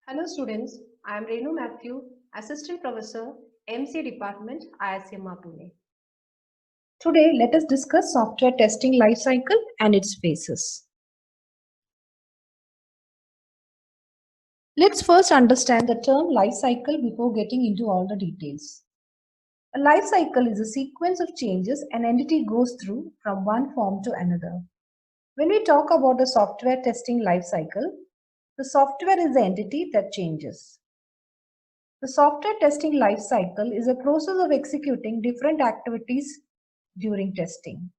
Hello students, I am Renu Matthew, Assistant Professor, MC Department, ISMR Pune. Today, let us discuss software testing lifecycle and its phases. Let's first understand the term lifecycle before getting into all the details. A lifecycle is a sequence of changes an entity goes through from one form to another. When we talk about the software testing lifecycle, the software is the entity that changes. The software testing lifecycle is a process of executing different activities during testing.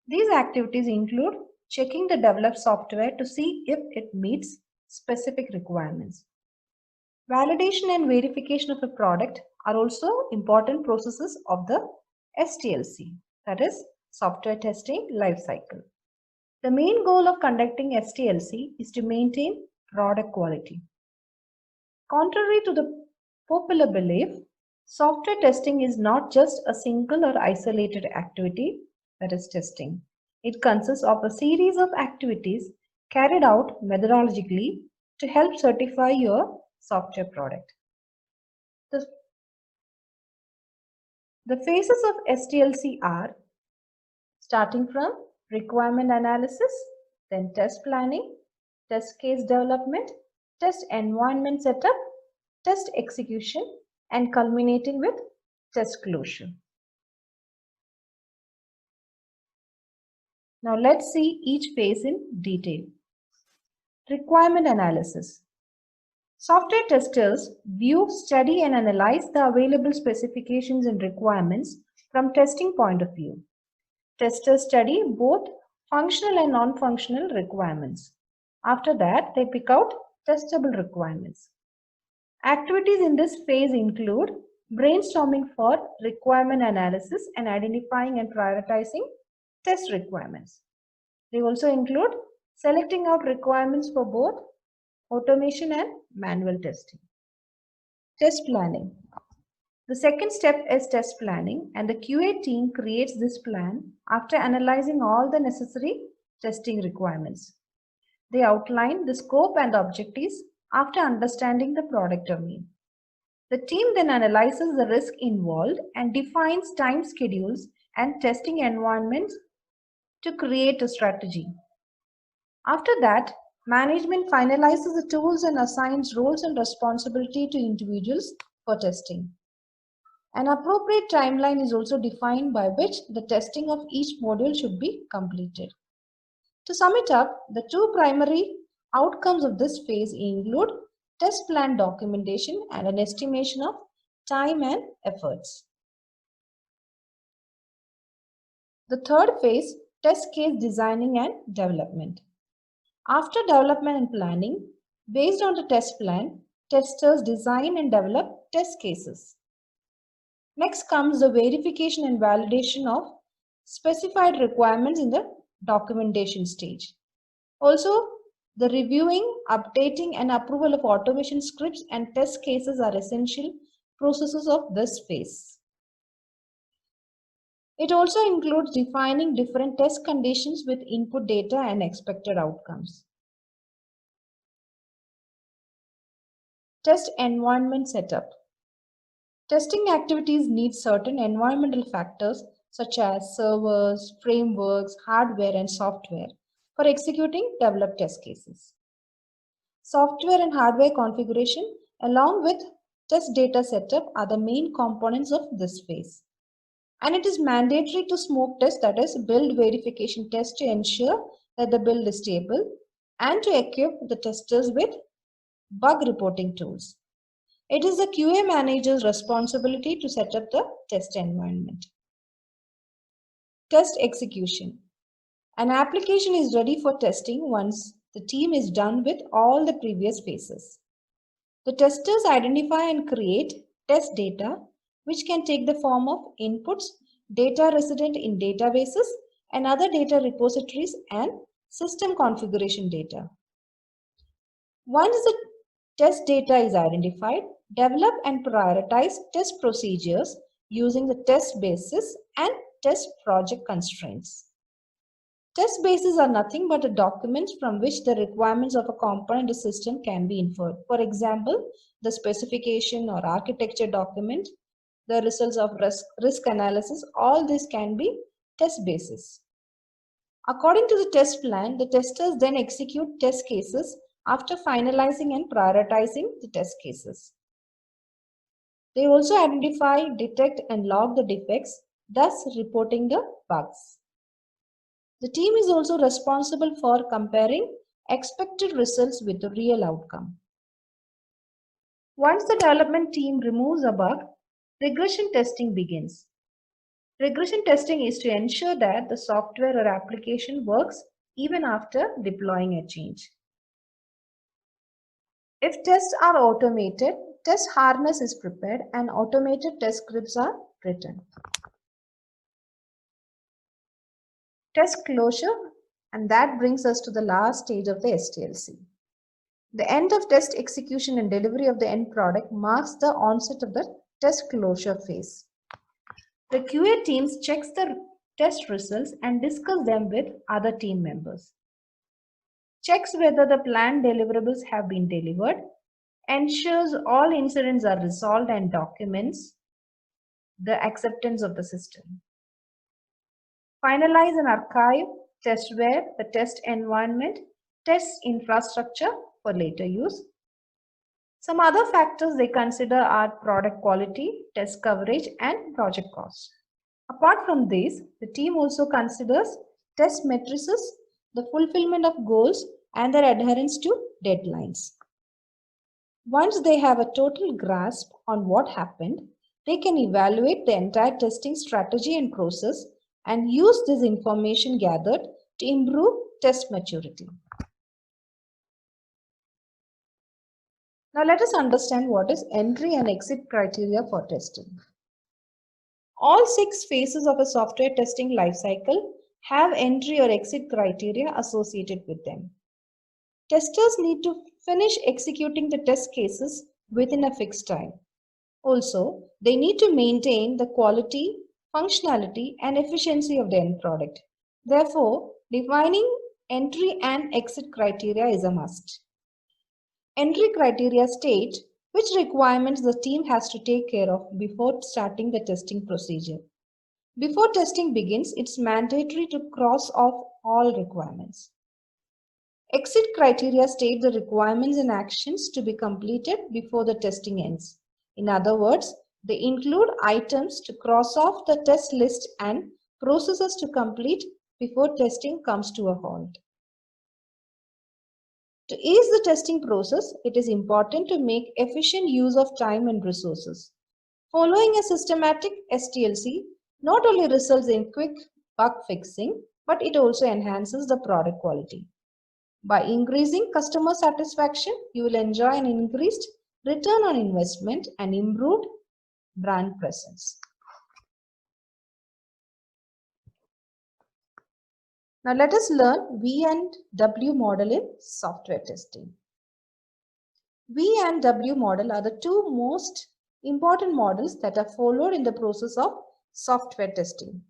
These activities include checking the developed software to see if it meets specific requirements. Validation and verification of a product are also important processes of the STLC, that is, software testing lifecycle. The main goal of conducting STLC is to maintain product quality. Contrary to the popular belief, software testing is not just a single or isolated activity, that is testing. It consists of a series of activities carried out methodologically to help certify your software product. The phases of STLC are starting from requirement analysis, then test planning, test case development, test environment setup, test execution, and culminating with test closure. Now let's see each phase in detail. Requirement analysis. Software testers view, study, and analyze the available specifications and requirements from testing point of view. Testers study both functional and non-functional requirements. After that, they pick out testable requirements. Activities in this phase include brainstorming for requirement analysis and identifying and prioritizing test requirements. They also include selecting out requirements for both automation and manual testing. Test planning. The second step is test planning, and the QA team creates this plan after analyzing all the necessary testing requirements. They outline the scope and objectives after understanding the product domain. The team then analyzes the risk involved and defines time schedules and testing environments to create a strategy. After that, management finalizes the tools and assigns roles and responsibility to individuals for testing. An appropriate timeline is also defined by which the testing of each module should be completed. To sum it up, the two primary outcomes of this phase include test plan documentation and an estimation of time and efforts. The third phase, test case designing and development. After development and planning, based on the test plan, testers design and develop test cases. Next comes the verification and validation of specified requirements in the documentation stage. Also, the reviewing, updating, and approval of automation scripts and test cases are essential processes of this phase. It also includes defining different test conditions with input data and expected outcomes. Test environment setup. Testing activities need certain environmental factors such as servers, frameworks, hardware, and software for executing developed test cases. Software and hardware configuration along with test data setup are the main components of this phase. And it is mandatory to smoke test, that is build verification test, to ensure that the build is stable and to equip the testers with bug reporting tools. It is the QA manager's responsibility to set up the test environment. Test execution. An application is ready for testing once the team is done with all the previous phases. The testers identify and create test data, which can take the form of inputs, data resident in databases, and other data repositories and system configuration data. Once the test data is identified, develop and prioritize test procedures using the test basis and test project constraints. Test bases are nothing but a document from which the requirements of a component or system can be inferred. For example, the specification or architecture document, the results of risk analysis, all this can be test bases. According to the test plan, the testers then execute test cases after finalizing and prioritizing the test cases. They also identify, detect, and log the defects, thus reporting the bugs. The team is also responsible for comparing expected results with the real outcome. Once the development team removes a bug, regression testing begins. Regression testing is to ensure that the software or application works even after deploying a change. If tests are automated, test harness is prepared and automated test scripts are written. Test closure, and that brings us to the last stage of the STLC. The end of test execution and delivery of the end product marks the onset of the test closure phase. The QA teams checks the test results and discuss them with other team members. Checks whether the planned deliverables have been delivered, ensures all incidents are resolved and documents the acceptance of the system. Finalize and archive testware, the test environment, test infrastructure for later use. Some other factors they consider are product quality, test coverage, and project cost. Apart from these, the team also considers test matrices, the fulfillment of goals, and their adherence to deadlines. Once they have a total grasp on what happened, they can evaluate the entire testing strategy and process and use this information gathered to improve test maturity. Now let us understand what is entry and exit criteria for testing. All 6 phases of a software testing lifecycle have entry or exit criteria associated with them. Testers need to finish executing the test cases within a fixed time. Also, they need to maintain the quality, functionality, and efficiency of the end product. Therefore, defining entry and exit criteria is a must. Entry criteria state which requirements the team has to take care of before starting the testing procedure. Before testing begins, it's mandatory to cross off all requirements. Exit criteria state the requirements and actions to be completed before the testing ends. In other words, they include items to cross off the test list and processes to complete before testing comes to a halt. To ease the testing process, it is important to make efficient use of time and resources. Following a systematic STLC not only results in quick bug fixing, but it also enhances the product quality. By increasing customer satisfaction, you will enjoy an increased return on investment and improved brand presence. Now let us learn V and W model in software testing. V and W model are the 2 most important models that are followed in the process of software testing.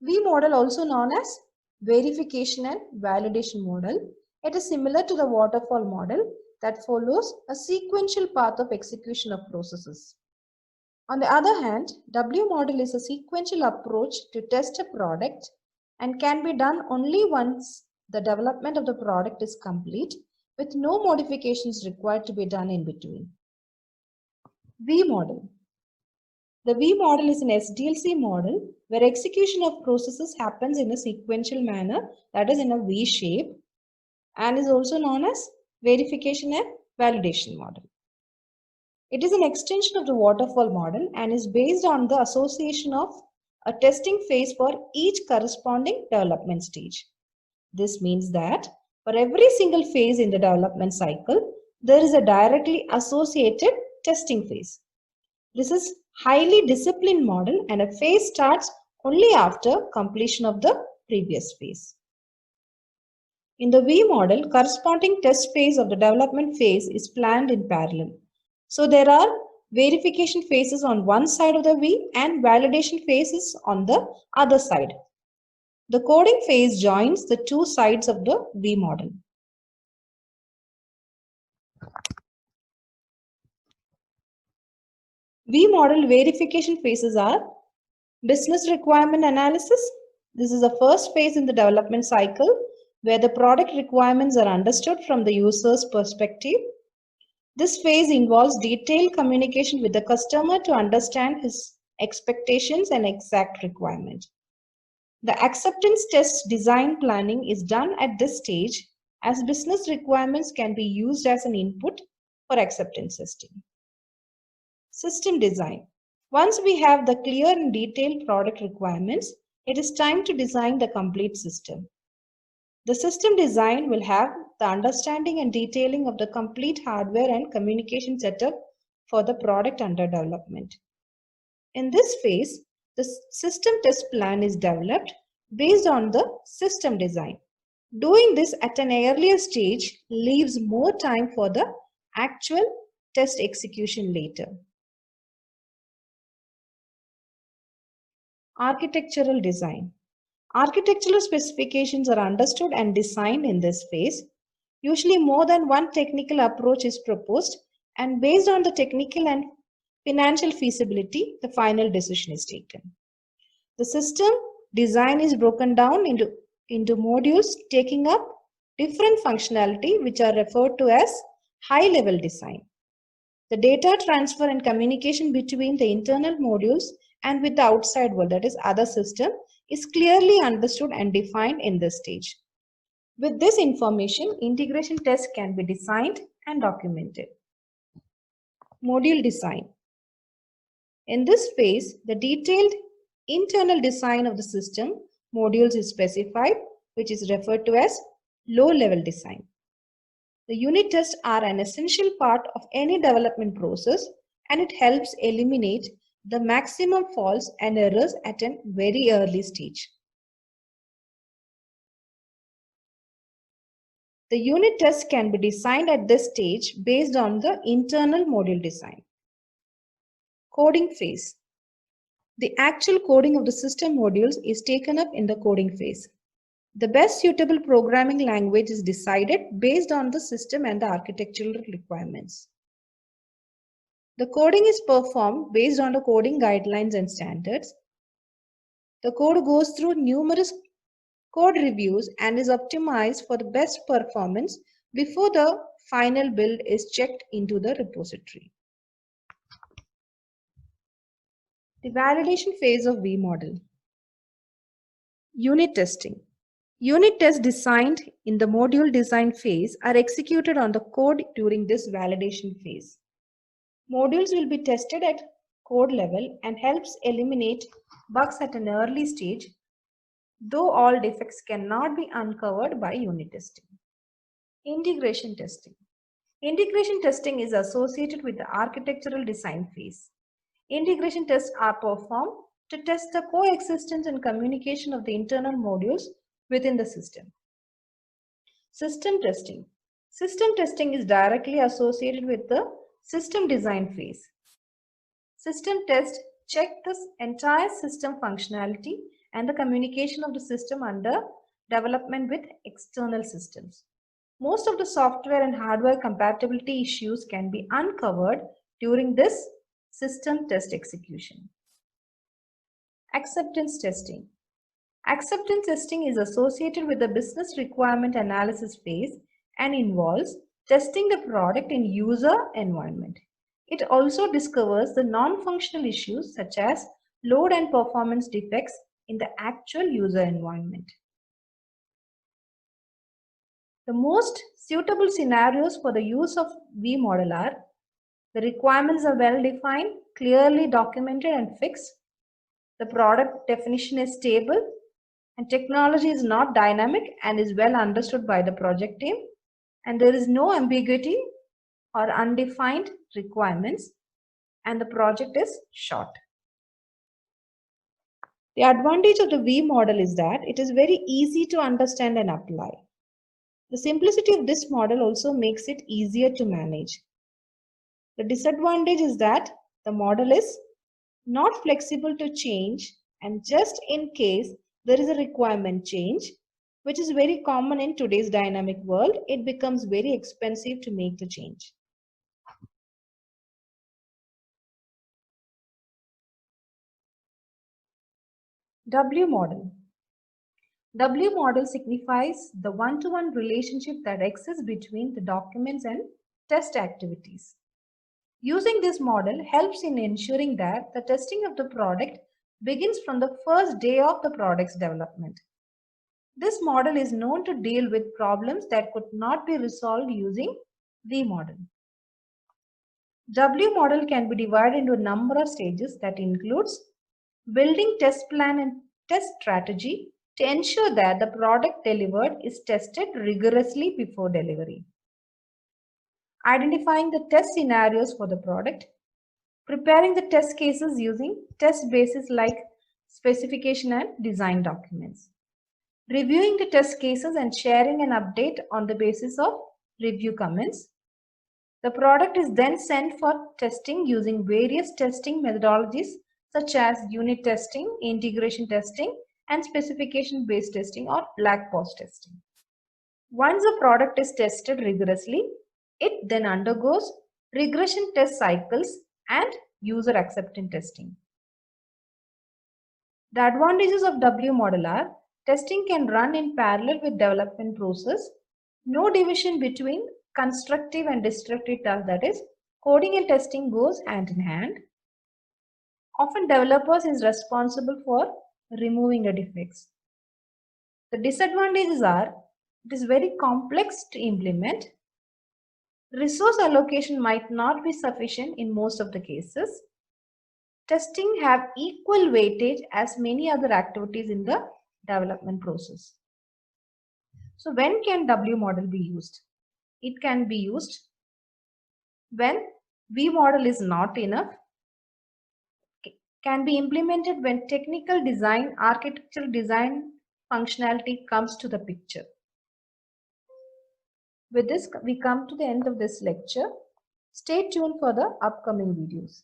V model, also known as verification and validation model, it is similar to the waterfall model that follows a sequential path of execution of processes. On the other hand, W model is a sequential approach to test a product and can be done only once the development of the product is complete, with no modifications required to be done in between. V model. The V model is an SDLC model where execution of processes happens in a sequential manner, that is in a V shape, and is also known as verification and validation model. It is an extension of the waterfall model and is based on the association of a testing phase for each corresponding development stage. This means that for every single phase in the development cycle, there is a directly associated testing phase. This is highly disciplined model and a phase starts only after completion of the previous phase. In the V model, corresponding test phase of the development phase is planned in parallel. So there are verification phases on one side of the V and validation phases on the other side. The coding phase joins the two sides of the V model. V model verification phases are business requirement analysis. This is the first phase in the development cycle where the product requirements are understood from the user's perspective. This phase involves detailed communication with the customer to understand his expectations and exact requirement. The acceptance test design planning is done at this stage as business requirements can be used as an input for acceptance testing. System design. Once we have the clear and detailed product requirements, it is time to design the complete system. The system design will have the understanding and detailing of the complete hardware and communication setup for the product under development. In this phase, the system test plan is developed based on the system design. Doing this at an earlier stage leaves more time for the actual test execution later. Architectural design. Architectural specifications are understood and designed in this phase. Usually more than one technical approach is proposed, and based on the technical and financial feasibility, the final decision is taken. The system design is broken down into modules taking up different functionality, which are referred to as high-level design. The data transfer and communication between the internal modules and with the outside world, that is other system, is clearly understood and defined in this stage. With this information, integration tests can be designed and documented. Module design. In this phase, the detailed internal design of the system modules is specified, which is referred to as low-level design. The unit tests are an essential part of any development process, and it helps eliminate the maximum faults and errors at a very early stage. The unit tests can be designed at this stage based on the internal module design. Coding phase. The actual coding of the system modules is taken up in the coding phase. The best suitable programming language is decided based on the system and the architectural requirements. The coding is performed based on the coding guidelines and standards. The code goes through numerous code reviews and is optimized for the best performance before the final build is checked into the repository. The validation phase of V model. Unit testing. Unit tests designed in the module design phase are executed on the code during this validation phase. Modules will be tested at code level and helps eliminate bugs at an early stage, though all defects cannot be uncovered by unit testing. Integration testing. Integration testing is associated with the architectural design phase. Integration tests are performed to test the coexistence and communication of the internal modules within the system. System testing. System testing is directly associated with the system design phase. System tests check the entire system functionality and the communication of the system under development with external systems. Most of the software and hardware compatibility issues can be uncovered during this system test execution. Acceptance testing. Acceptance testing is associated with the business requirement analysis phase and involves testing the product in user environment. It also discovers the non-functional issues such as load and performance defects in the actual user environment. The most suitable scenarios for the use of V model are: the requirements are well defined, clearly documented and fixed, the product definition is stable, and technology is not dynamic and is well understood by the project team, and there is no ambiguity or undefined requirements, and the project is short. The advantage of the V model is that it is very easy to understand and apply. The simplicity of this model also makes it easier to manage. The disadvantage is that the model is not flexible to change, and just in case there is a requirement change, which is very common in today's dynamic world. It becomes very expensive to make the change. W model. W model signifies the one-to-one relationship that exists between the documents and test activities. Using this model helps in ensuring that the testing of the product begins from the first day of the product's development. This model is known to deal with problems that could not be resolved using V model. W model can be divided into a number of stages that includes building test plan and test strategy to ensure that the product delivered is tested rigorously before delivery. Identifying the test scenarios for the product, preparing the test cases using test bases like specification and design documents, reviewing the test cases and sharing an update on the basis of review comments. The product is then sent for testing using various testing methodologies such as unit testing, integration testing, and specification-based testing or black box testing. Once the product is tested rigorously, it then undergoes regression test cycles and user acceptance testing. The advantages of W model are testing can run in parallel with development process, no division between constructive and destructive tasks, that is, coding and testing goes hand in hand. Often developers is responsible for removing the defects. The disadvantages are it is very complex to implement. Resource allocation might not be sufficient in most of the cases. Testing have equal weightage as many other activities in the development process. So when can W model be used? It can be used when V model is not enough, can be implemented when technical design, architectural design functionality comes to the picture. With this, we come to the end of this lecture. Stay tuned for the upcoming videos.